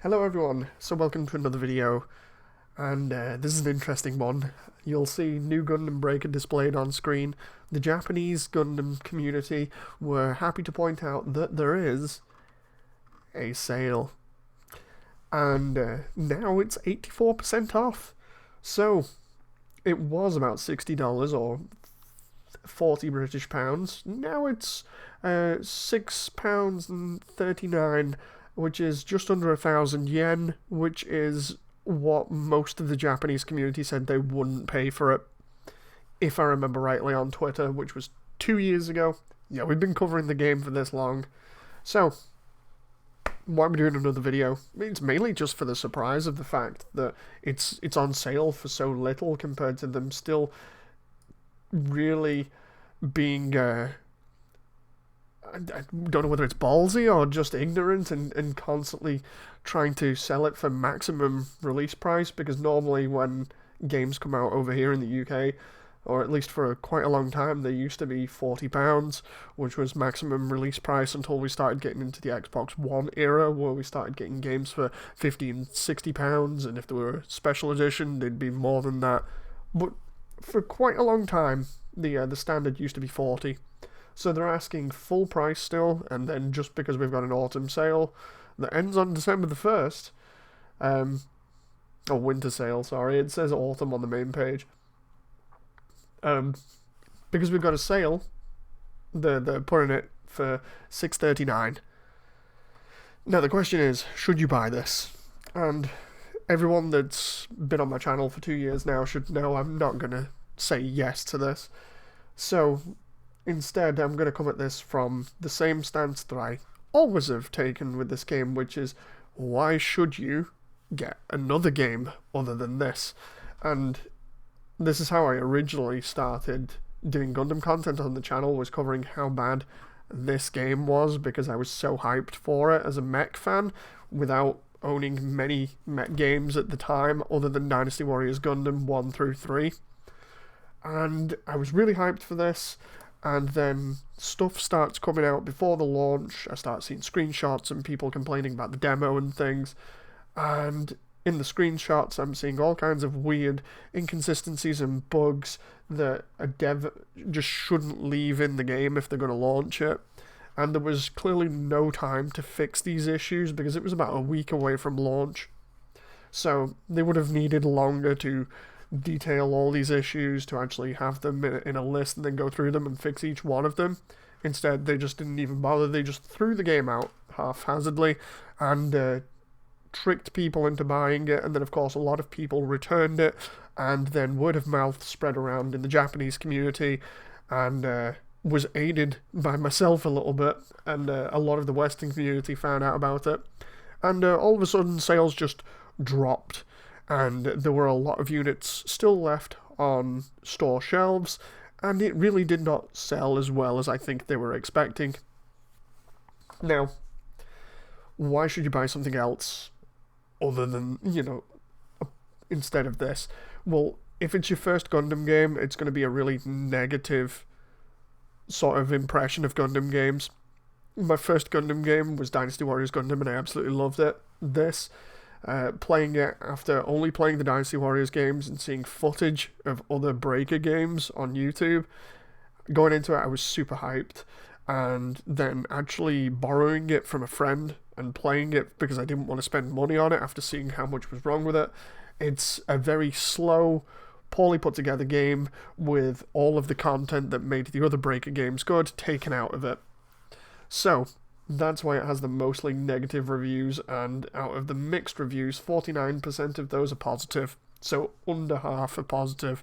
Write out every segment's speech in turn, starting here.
Hello everyone, so welcome to another video, and this is an interesting one. You'll see new Gundam Breaker displayed on screen. The Japanese Gundam community were happy to point out that there is a sale, and now it's 84% off. So, it was about $60 or 40 British pounds. Now it's £6 and 39, which is just under 1,000 yen, which is what most of the Japanese community said they wouldn't pay for it, if I remember rightly, on Twitter, which was 2 years ago. Yeah, we've been covering the game for this long. So, why am I doing another video? It's mainly just for the surprise of the fact that it's on sale for so little compared to them still really being I don't know whether it's ballsy or just ignorant and constantly trying to sell it for maximum release price, because normally when games come out over here in the UK, or at least for quite a long time, they used to be £40, which was maximum release price until we started getting into the Xbox One era, where we started getting games for £50 and £60, and if they were a special edition, they'd be more than that. But for quite a long time, the standard used to be 40. So they're asking full price still, and then just because we've got an autumn sale that ends on December the 1st, or winter sale, sorry, it says autumn on the main page. Because we've got a sale, they're putting it for $6.39. Now the question is, should you buy this? And everyone that's been on my channel for 2 years now should know I'm not going to say yes to this. So instead, I'm going to come at this from the same stance that I always have taken with this game, which is, why should you get another game other than this? And this is how I originally started doing Gundam content on the channel, was covering how bad this game was, because I was so hyped for it as a mech fan, without owning many mech games at the time other than Dynasty Warriors Gundam 1 through 3. And I was really hyped for this, and then stuff starts coming out before the launch. I start seeing screenshots and people complaining about the demo and things, and in the screenshots I'm seeing all kinds of weird inconsistencies and bugs that a dev just shouldn't leave in the game if they're going to launch it. And there was clearly no time to fix these issues because it was about a week away from launch. So they would have needed longer to detail all these issues, to actually have them in a list and then go through them and fix each one of them. Instead, they just didn't even bother. They just threw the game out haphazardly and tricked people into buying it. And then, of course, a lot of people returned it, and then word of mouth spread around in the Japanese community, and was aided by myself a little bit, and a lot of the Western community found out about it. And all of a sudden, sales just dropped, and there were a lot of units still left on store shelves, and it really did not sell as well as I think they were expecting. Now, why should you buy something else other than, instead of this? Well, if it's your first Gundam game, it's going to be a really negative sort of impression of Gundam games. My first Gundam game was Dynasty Warriors Gundam, and I absolutely loved it. This, playing it after only playing the Dynasty Warriors games and seeing footage of other Breaker games on YouTube, going into it I was super hyped, and then actually borrowing it from a friend and playing it because I didn't want to spend money on it after seeing how much was wrong with it. It's a very slow, poorly put together game with all of the content that made the other Breaker games good taken out of it. So that's why it has the mostly negative reviews, and out of the mixed reviews, 49% of those are positive, so under half are positive,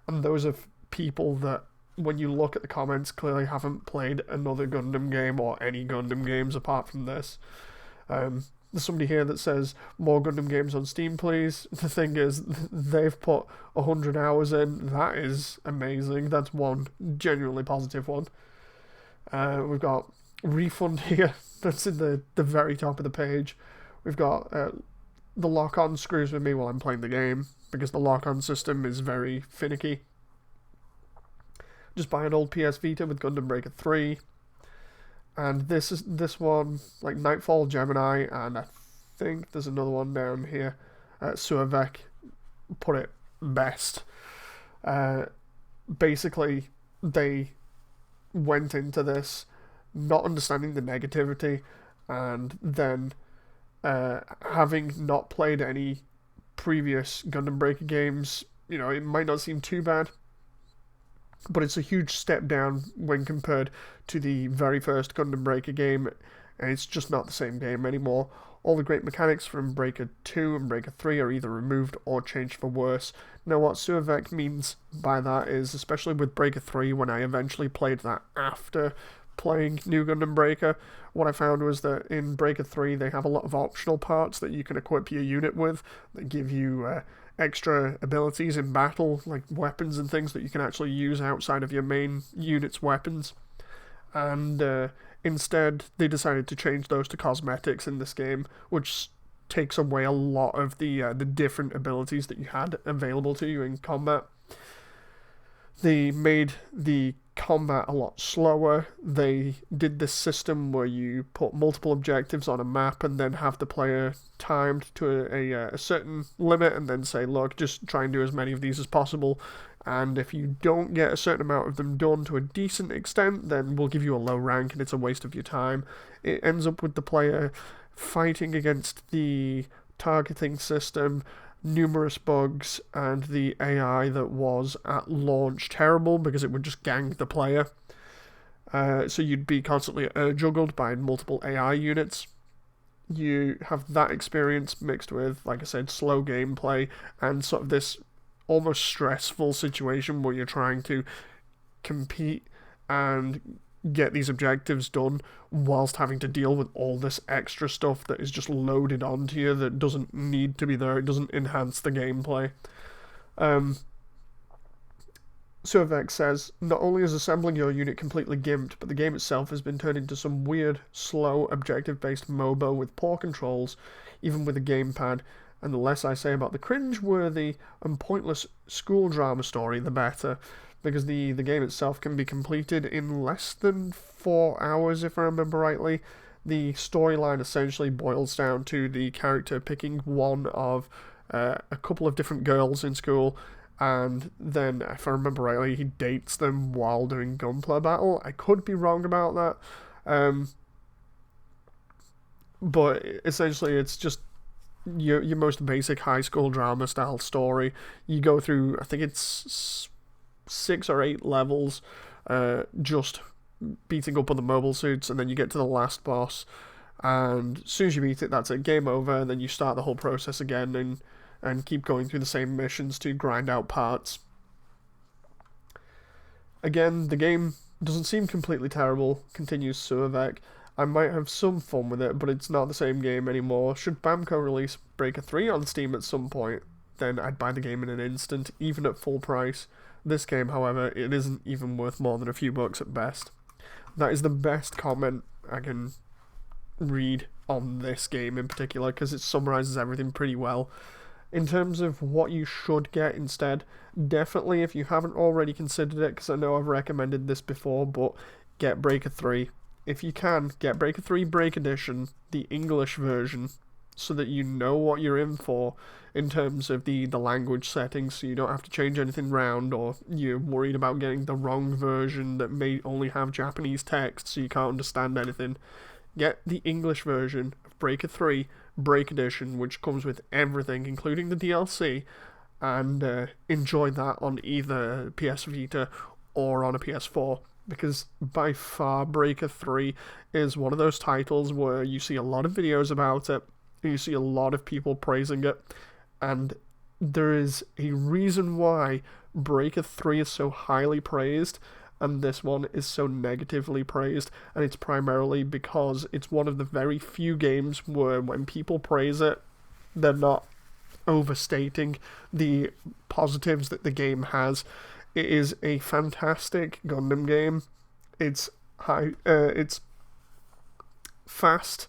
and those are people that, when you look at the comments, clearly haven't played another Gundam game or any Gundam games apart from this. There's somebody here that says, more Gundam games on Steam please. The thing is, they've put 100 hours in. That is amazing. That's one genuinely positive one. We've got refund here, that's in the very top of the page. We've got the lock-on screws with me while I'm playing the game, because the lock-on system is very finicky. Just buy an old PS Vita with Gundam Breaker 3. And this one, like Nightfall, Gemini, and I think there's another one down here. Suavec put it best. Basically, they went into this not understanding the negativity, and then having not played any previous Gundam Breaker games, it might not seem too bad, but it's a huge step down when compared to the very first Gundam Breaker game, and it's just not the same game anymore. All the great mechanics from Breaker 2 and Breaker 3 are either removed or changed for worse. Now, what Suavec means by that is, especially with Breaker 3, when I eventually played that after playing New Gundam Breaker, what I found was that in Breaker 3 they have a lot of optional parts that you can equip your unit with that give you extra abilities in battle, like weapons and things that you can actually use outside of your main unit's weapons. And instead, they decided to change those to cosmetics in this game, which takes away a lot of the different abilities that you had available to you in combat. They made the combat a lot slower. They did this system where you put multiple objectives on a map and then have the player timed to a certain limit and then say, look, just try and do as many of these as possible. And if you don't get a certain amount of them done to a decent extent, then we'll give you a low rank and it's a waste of your time. It ends up with the player fighting against the targeting system, numerous bugs, and the AI that was at launch terrible because it would just gang the player. So you'd be constantly juggled by multiple AI units. You have that experience mixed with, like I said, slow gameplay and sort of this almost stressful situation where you're trying to compete and get these objectives done whilst having to deal with all this extra stuff that is just loaded onto you that doesn't need to be there. It doesn't enhance the gameplay. Suavec says, not only is assembling your unit completely gimped, but the game itself has been turned into some weird, slow, objective-based MOBA with poor controls, even with a gamepad, and the less I say about the cringe-worthy and pointless school drama story, the better, because the game itself can be completed in less than 4 hours, if I remember rightly. The storyline essentially boils down to the character picking one of a couple of different girls in school, and then, if I remember rightly, he dates them while doing Gunpla Battle. I could be wrong about that, but essentially it's just your most basic high school drama style story. You go through, I think it's 6 or 8 levels, just beating up on the mobile suits, and then you get to the last boss, and as soon as you beat it, that's it, game over, and then you start the whole process again and keep going through the same missions to grind out parts. Again, the game doesn't seem completely terrible, continues Suavec. I might have some fun with it, but it's not the same game anymore. Should Bamco release Breaker 3 on Steam at some point, then I'd buy the game in an instant, even at full price. This game, however, it isn't even worth more than a few bucks at best. That is the best comment I can read on this game in particular, because it summarizes everything pretty well. In terms of what you should get instead, definitely, if you haven't already considered it, because I know I've recommended this before, but get Breaker 3. If you can, get Breaker 3 Break Edition, the English version, so that you know what you're in for in terms of the language settings, so you don't have to change anything round, or you're worried about getting the wrong version that may only have Japanese text, so you can't understand anything. Get the English version of Breaker 3 Break Edition, which comes with everything, including the DLC, and enjoy that on either PS Vita or on a PS4. Because by far Breaker 3 is one of those titles where you see a lot of videos about it, and you see a lot of people praising it, and there is a reason why Breaker 3 is so highly praised, and this one is so negatively praised, and it's primarily because it's one of the very few games where when people praise it, they're not overstating the positives that the game has. It is a fantastic Gundam game. It's it's fast.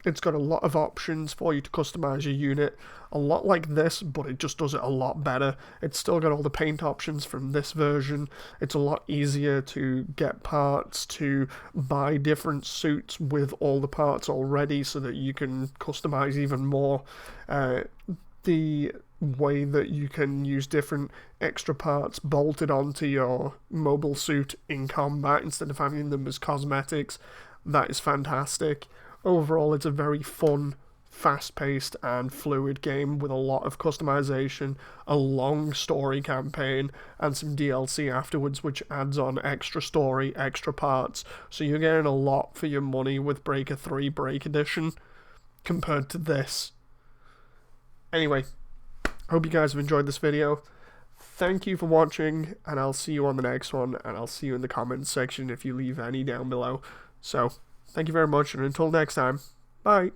It's got a lot of options for you to customize your unit, a lot like this, but it just does it a lot better. It's still got all the paint options from this version. It's a lot easier to get parts, to buy different suits with all the parts already so that you can customize even more. The way that you can use different extra parts bolted onto your mobile suit in combat instead of having them as cosmetics, that is fantastic. Overall, it's a very fun, fast-paced and fluid game with a lot of customization, a long story campaign, and some DLC afterwards which adds on extra story, extra parts, so you're getting a lot for your money with Breaker 3 Break Edition compared to this. Anyway, hope you guys have enjoyed this video. Thank you for watching, and I'll see you on the next one, and I'll see you in the comments section if you leave any down below. So, thank you very much, and until next time, bye.